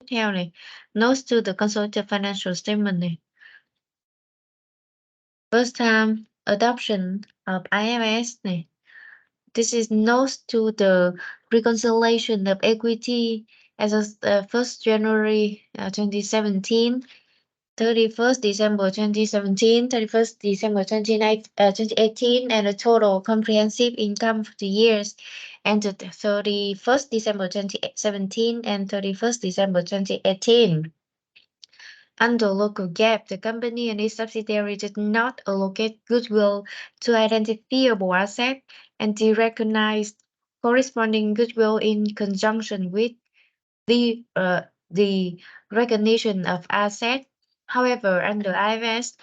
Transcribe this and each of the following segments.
theo này. Notes to the consolidated financial statement này. First time adoption of IFRS này. This is notes to the reconciliation of equity as of 1st January 2017, 31st December 2017, 31st December 2018, and the total comprehensive income for the years ended 31st December 2017 and 31st December 2018. Under local GAAP, the company and its subsidiary did not allocate goodwill to identifiable asset and derecognized corresponding goodwill in conjunction with the recognition of asset. However, under IFRS,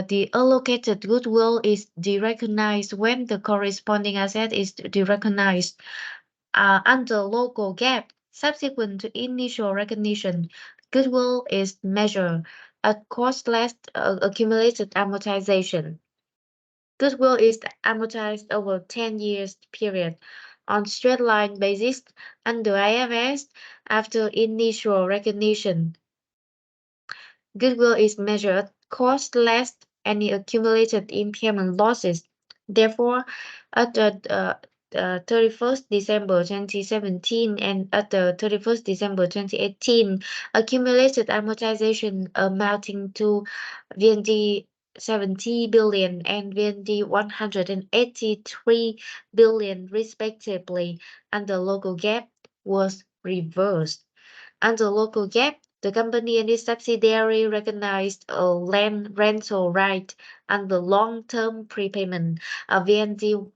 the allocated goodwill is derecognized when the corresponding asset is derecognized. Under local GAAP, subsequent to initial recognition, goodwill is measured at cost less accumulated amortization. Goodwill is amortized over 10 years period on straight line basis under IFRS after initial recognition. Goodwill is measured at cost less any accumulated impairment losses. Therefore, at the 31st December 2017 and at the 31st December 2018, accumulated amortization amounting to VND 70 billion and VND 183 billion respectively, and the local GAAP was reversed. Under local GAAP, the company and its subsidiary recognized a land rental right under long-term prepayment of VND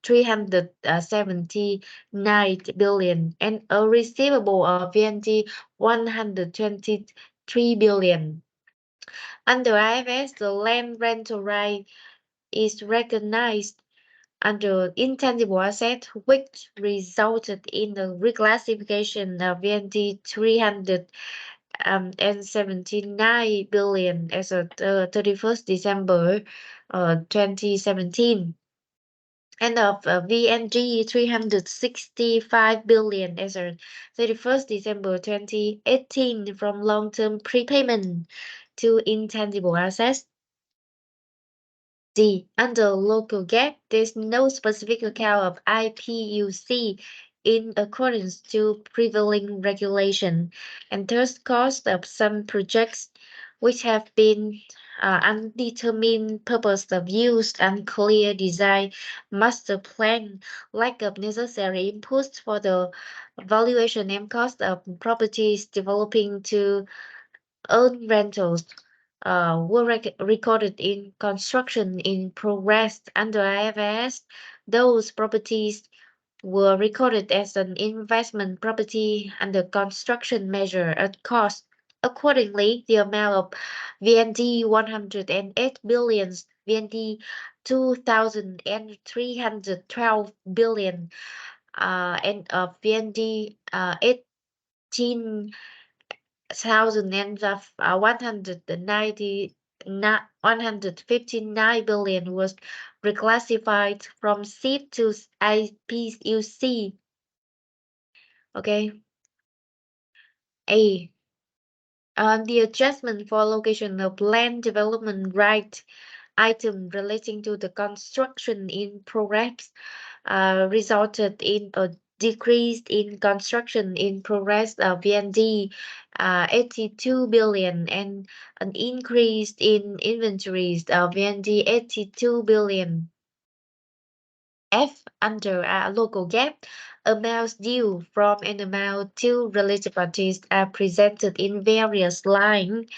379 billion and a receivable of VND 123 billion. Under IFRS, the land rental right is recognized under intangible asset, which resulted in the reclassification of VND 379 billion as of 31st December 2017, and of VNG 365 billion as of 31st December 2018 from long-term prepayment to intangible assets. D. Under local GAAP, there is no specific account of IPUC in accordance to prevailing regulation, and thus cost of some projects which have been undetermined purpose of use, unclear design, master plan, lack of necessary inputs for the valuation and cost of properties developing to earn rentals were recorded in construction in progress under IFRS. Those properties were recorded as an investment property under construction measure at cost. Accordingly, the amount of VND 108 billion, VND 2,312 billion, and of VND 18 thousand and 159 billion was reclassified from SIP to IPUC. Okay. A. The adjustment for allocation of land development right item relating to the construction in progress resulted in a decrease in construction in progress of VND 82 billion and an increase in inventories of VND 82 billion. F. Under local GAAP, amounts due from an amount to related parties are presented in various lines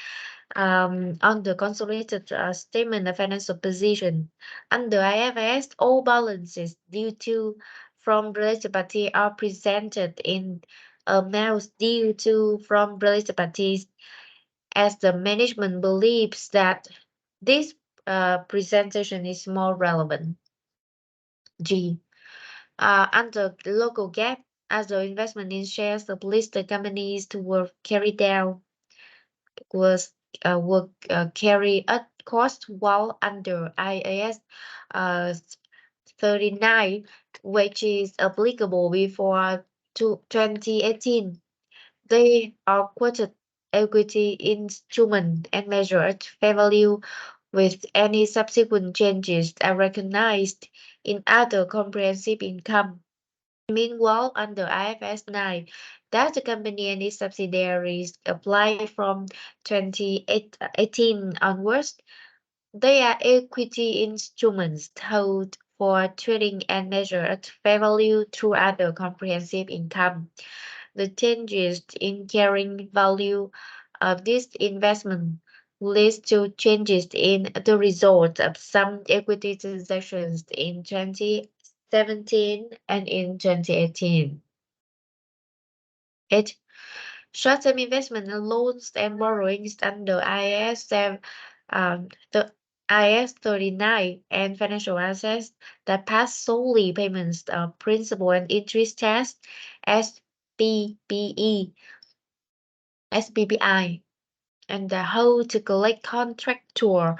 on the consolidated statement of financial position. Under IFRS, all balances due to from related party are presented in amounts due to from related parties, as the management believes that this presentation is more relevant. G. Under local GAAP, as the investment in shares of listed companies were carried out was carried at cost, while under IAS 39, which is applicable before 2018, They are quoted equity instrument and measure at fair value with any subsequent changes are recognized in other comprehensive income. Meanwhile, under IFRS 9, that the company and its subsidiaries apply from 2018 onwards. They are equity instruments held for trading and measured at fair value through other comprehensive income. The changes in carrying value of this investment leads to changes in the result of some equity transactions in 2017 and in 2018. 8. Short-term investment loans and borrowings under the IAS 39 and financial assets that pass solely payments of principal and interest test SPPE, SPPI, and the whole to collect contractual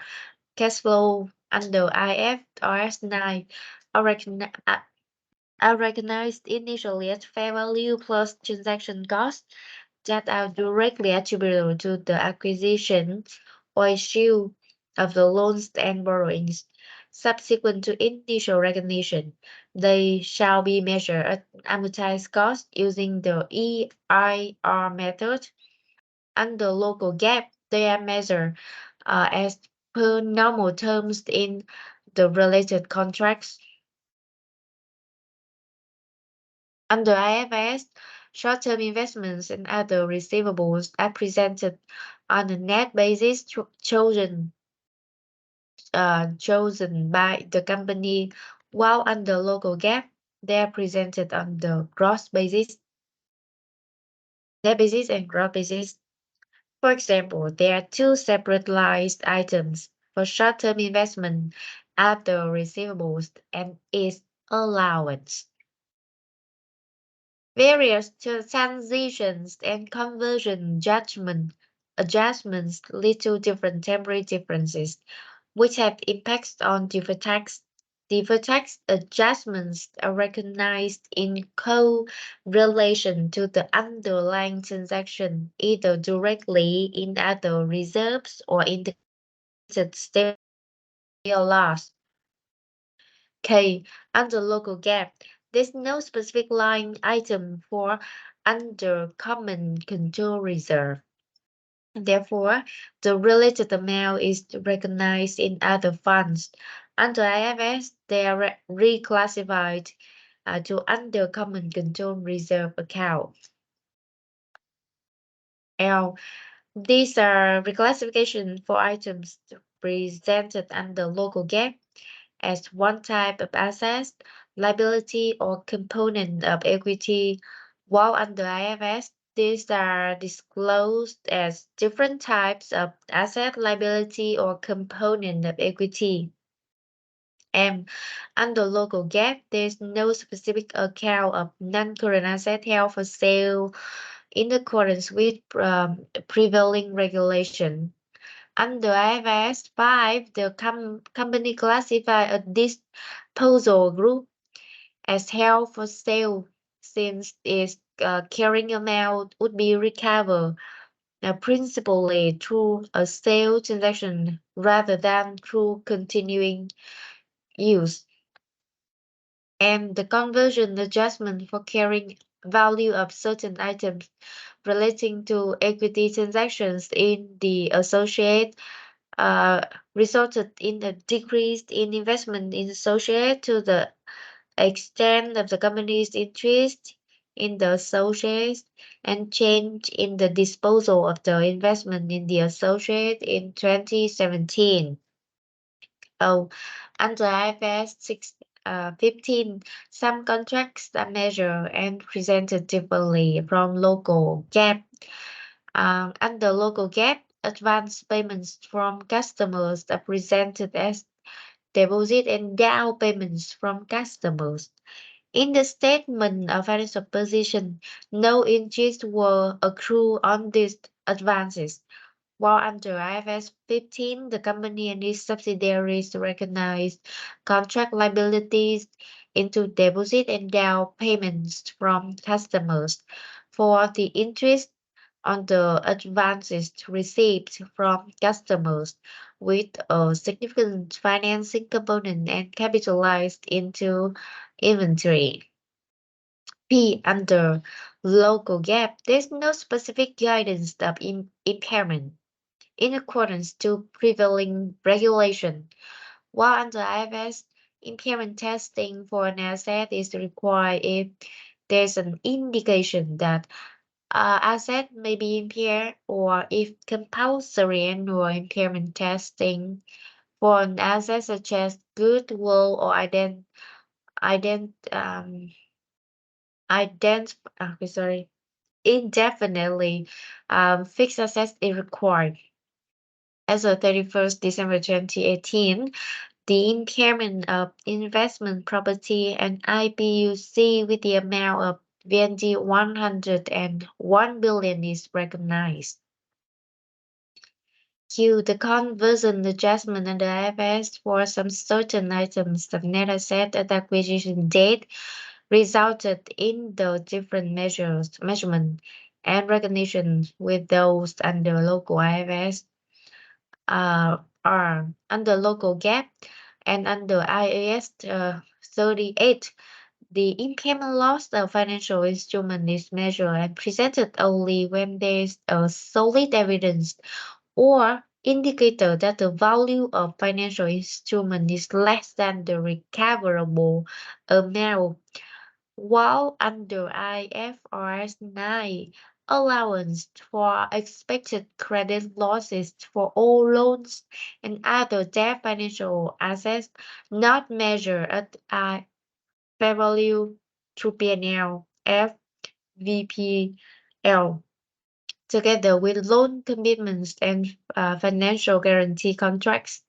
cash flow under IFRS 9 are recognized initially as fair value plus transaction costs that are directly attributable to the acquisition or issue of the loans and borrowings. Subsequent to initial recognition, they shall be measured at amortized cost using the EIR method. Under local GAAP, they are measured as per normal terms in the related contracts. Under IFRS, short-term investments and other receivables are presented on a net basis chosen by the company, while under local GAAP, they are presented on the gross basis, net basis, and gross basis. For example, there are two separate list items for short-term investment, other receivables, and its allowance. Various transitions and conversion adjustments lead to different temporary differences, which have impacts on deferred tax. Deferred tax adjustments are recognized in correlation to the underlying transaction, either directly in other reserves or in the still loss. K. Under local GAAP, there's no specific line item for under common control reserve. Therefore, the related amount is recognized in other funds. Under IFRS, they are reclassified to under common control reserve account. L. These are reclassification for items presented under local GAAP as one type of asset, liability, or component of equity, while under IFRS, these are disclosed as different types of asset, liability, or component of equity. And under local GAAP, there's no specific account of non-current asset held for sale in accordance with prevailing regulation. Under IFRS 5, the company classified a disposal group as held for sale since its carrying amount would be recovered principally through a sale transaction rather than through continuing use. And the conversion adjustment for carrying value of certain items relating to equity transactions in the associate resulted in a decrease in investment in associate to the extent of the company's interest in the associates and change in the disposal of the investment in the associate in 2017. Oh, under IFRS 15, some contracts are measured and presented differently from local GAAP. Under local GAAP, advance payments from customers are presented as deposit and down payments from customers. In the statement of financial position, no interest will accrue on these advances, while under IFRS 15, the company and its subsidiaries recognize contract liabilities into deposit and down payments from customers. For the interest on the advances received from customers with a significant financing component and capitalized into inventory. P. Under local GAAP, there's no specific guidance of impairment in accordance to prevailing regulation, while under IFS, impairment testing for an asset is required if there's an indication that asset may be impaired or if compulsory annual impairment testing for an asset such as goodwill or ident, um, indefinitely fixed assets is required. As of 31st December 2018, the impairment of investment property and IPUC with the amount of VND 101 billion is recognized. Q. The conversion adjustment under IFRS for some certain items of net asset at acquisition date resulted in the different measurement and recognition with those under local IFRS are under local GAAP and under IAS 38. The impairment loss of financial instrument is measured and presented only when there is a solid evidence or indicator that the value of financial instrument is less than the recoverable amount, while under IFRS 9, allowance for expected credit losses for all loans and other debt financial assets not measured at fair value through P&L, FVPL, together with loan commitments and financial guarantee contracts,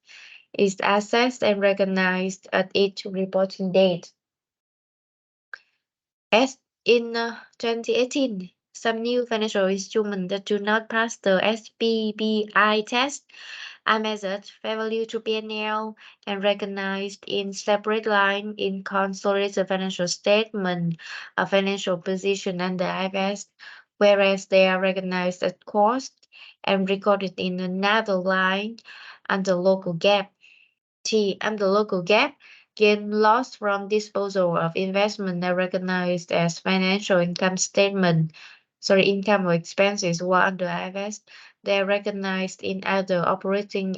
is assessed and recognized at each reporting date. As in 2018, some new financial instruments that do not pass the SPBI test are measured fair value to P&L and recognized in separate line in consolidated financial statement of financial position under IFRS, whereas they are recognized at cost and recorded in another line under local GAAP. T. Under local GAAP, gain loss from disposal of investment are recognized as financial income or expenses, while under IFRS, they are recognized in other operating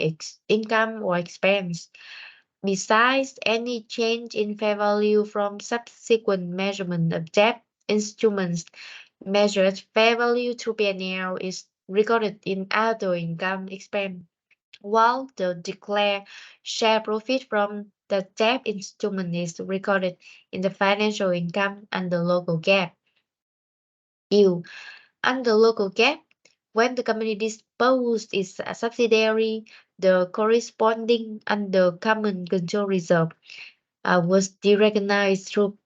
income or expense. Besides, any change in fair value from subsequent measurement of debt instruments measured fair value to P&L is recorded in other income expense, while the declared share profit from the debt instrument is recorded in the financial income under local GAAP. U. Under local GAAP, when the company disposed its subsidiary, the corresponding under common control reserve was derecognized through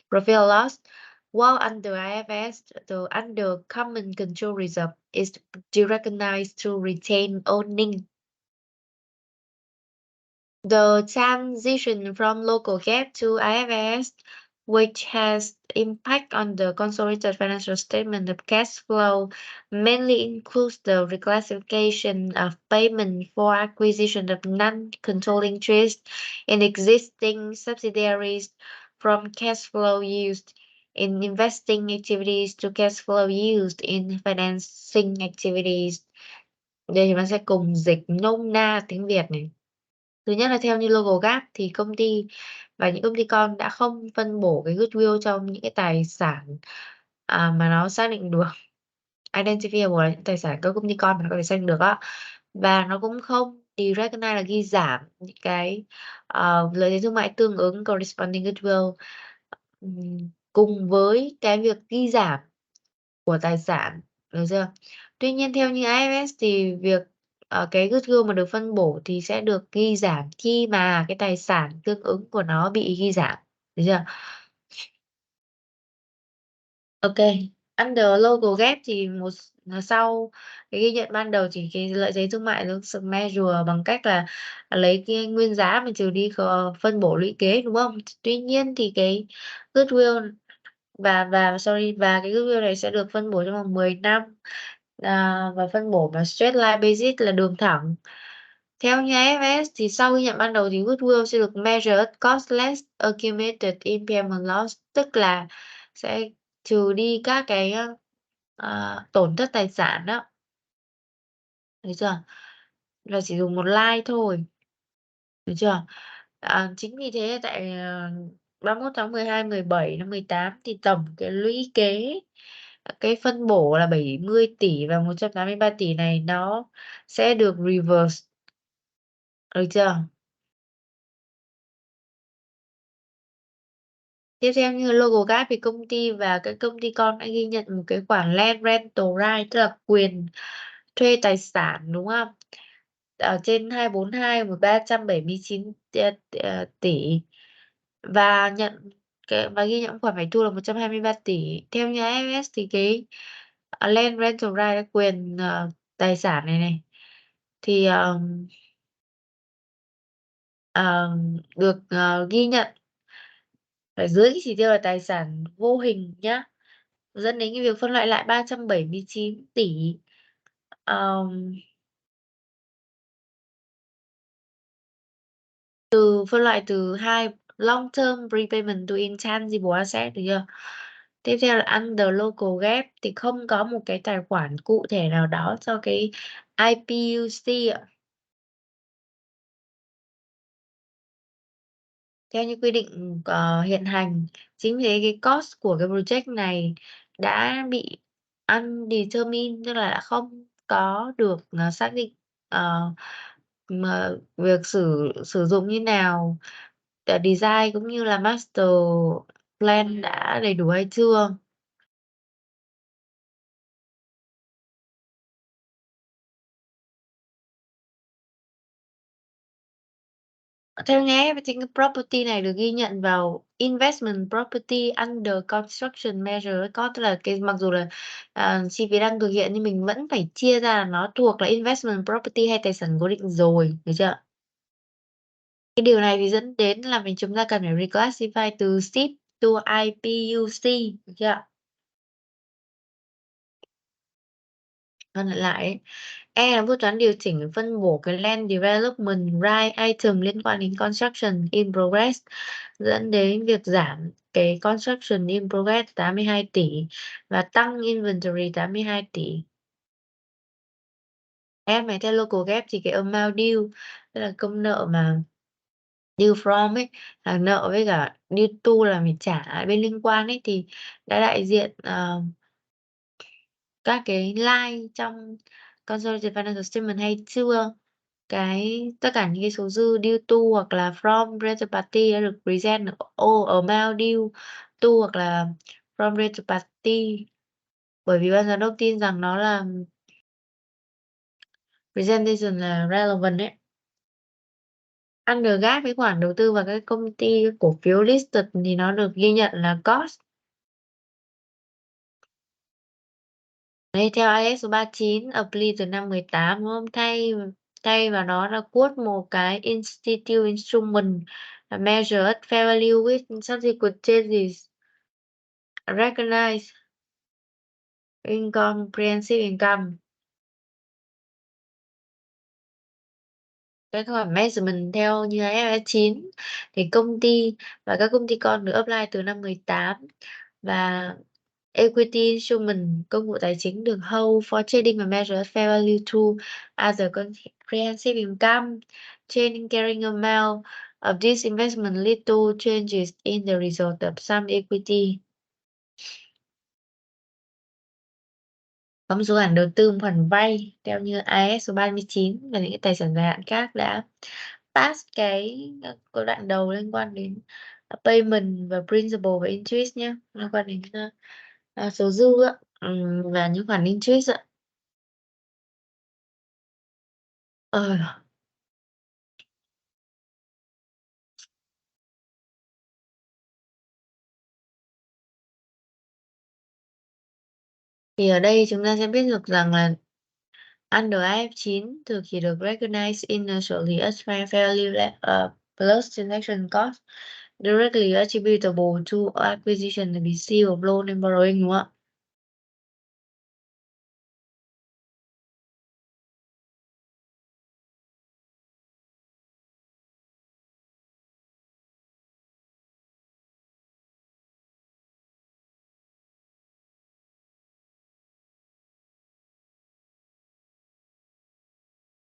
profit or loss, while under IFRS, the under common control reserve is derecognized through retained earnings. The transition from local GAAP to IFRS, which has impact on the consolidated financial statement of cash flow, mainly includes the reclassification of payment for acquisition of non-controlling interest in existing subsidiaries from cash flow used in investing activities to cash flow used in financing activities. Đây thì mình sẽ cùng dịch nôm na tiếng Việt này. Thứ nhất là theo như logo gap thì công ty và những công ty con đã không phân bổ cái goodwill trong những cái tài sản mà nó xác định được identifiable là những tài sản các công ty con mà nó có thể xác định được á, và nó cũng không derecognize là ghi giảm những cái lợi thế thương mại tương ứng corresponding goodwill cùng với cái việc ghi giảm của tài sản, được chưa? Tuy nhiên theo như IFRS thì việc cái goodwill mà được phân bổ thì sẽ được ghi giảm khi mà cái tài sản tương ứng của nó bị ghi giảm, được chưa? Ok, under local gap thì sau cái ghi nhận ban đầu thì cái lợi thế thương mại nó được measure bằng cách là lấy cái nguyên giá mà trừ đi phân bổ lũy kế, đúng không? Tuy nhiên thì cái goodwill và cái goodwill này sẽ được phân bổ trong vòng 10 năm và phân bổ vào straight line basis là đường thẳng. Theo như IFRS thì sau ghi nhận ban đầu thì goodwill sẽ được measured cost less accumulated impairment loss, tức là sẽ trừ đi các cái tổn thất tài sản đó. Thấy chưa? Là chỉ dùng một line thôi. Được chưa? Chính vì thế tại 31/12/17 năm 18 thì tổng cái lũy kế cái phân bổ là 70 tỷ và 183 tỷ này nó sẽ được reverse. Được chưa? Tiếp theo như logo gap thì công ty và các công ty con đã ghi nhận một cái khoản land rental right, tức là quyền thuê tài sản, đúng không? Ở trên 242 của 379 tỷ và ghi nhận khoản phải thu là 123 tỷ. Theo như IFRS thì cái land rental right, cái quyền tài sản này thì được ghi nhận phải dưới cái chỉ tiêu là tài sản vô hình nhá, dẫn đến cái việc phân loại lại 379 tỷ. Phân loại từ hai long term prepayment to intangible asset, được chưa? Tiếp theo là under local gap thì không có một cái tài khoản cụ thể nào đó cho cái IPUC ạ. Theo như quy định hiện hành, chính vì thế cái cost của cái project này đã bị undetermined, tức là đã không có được xác định mà việc sử dụng như nào, design cũng như là master plan đã đầy đủ hay chưa. Theo nhé, thì cái property này được ghi nhận vào investment property under construction measure cost, tức là cái mặc dù là chi phí đang thực hiện nhưng mình vẫn phải chia ra là nó thuộc là investment property hay tài sản cố định rồi, được chưa? Cái điều này thì dẫn đến là chúng ta cần phải reclassify từ SIP to IPUC, được chưa? Vâng, lại ấy. E là bút toán điều chỉnh phân bổ cái land development right item liên quan đến construction in progress, dẫn đến việc giảm cái construction in progress 82 tỷ và tăng inventory 82 tỷ. F này theo local gap thì cái amount due, tức là công nợ mà due from ấy, là nợ với cả due to là mình trả bên liên quan ấy, thì đã đại diện các cái line trong consolidated financial statement hay chưa. Tất cả những cái số dư due to hoặc là from related party đã được present ở amount due to hoặc là from related party, bởi vì ban giám đốc tin rằng nó là presentation là relevant đấy. Under gap cái khoản đầu tư vào các công ty cổ phiếu listed thì nó được ghi nhận là cost. Đây, theo IS số 39 apply từ năm 18, đúng không? Thay vào đó là quote một cái institute instrument measure at fair value with subsequent changes recognize comprehensive income. Cái khoản measurement theo như IFRS 9 thì công ty và các công ty con được apply từ năm 18 và equity instrument, công cụ tài chính được hold for trading và measure at fair value to other comprehensive income. Change in carrying amount of this investment lead to changes in the result of some equity. Có một số khoản đầu tư, một khoản vay theo như IS số 39 và những cái tài sản dài hạn khác đã pass cái đoạn đầu liên quan đến payment và principal và interest nhé, liên quan đến số dư và những khoản interest ạ. Thì ở đây chúng ta sẽ biết được rằng là under IF9 thường chỉ được recognize initially as fair value plus transaction cost directly attributable to acquisition and receipt of loan and borrowing, đúng không ạ?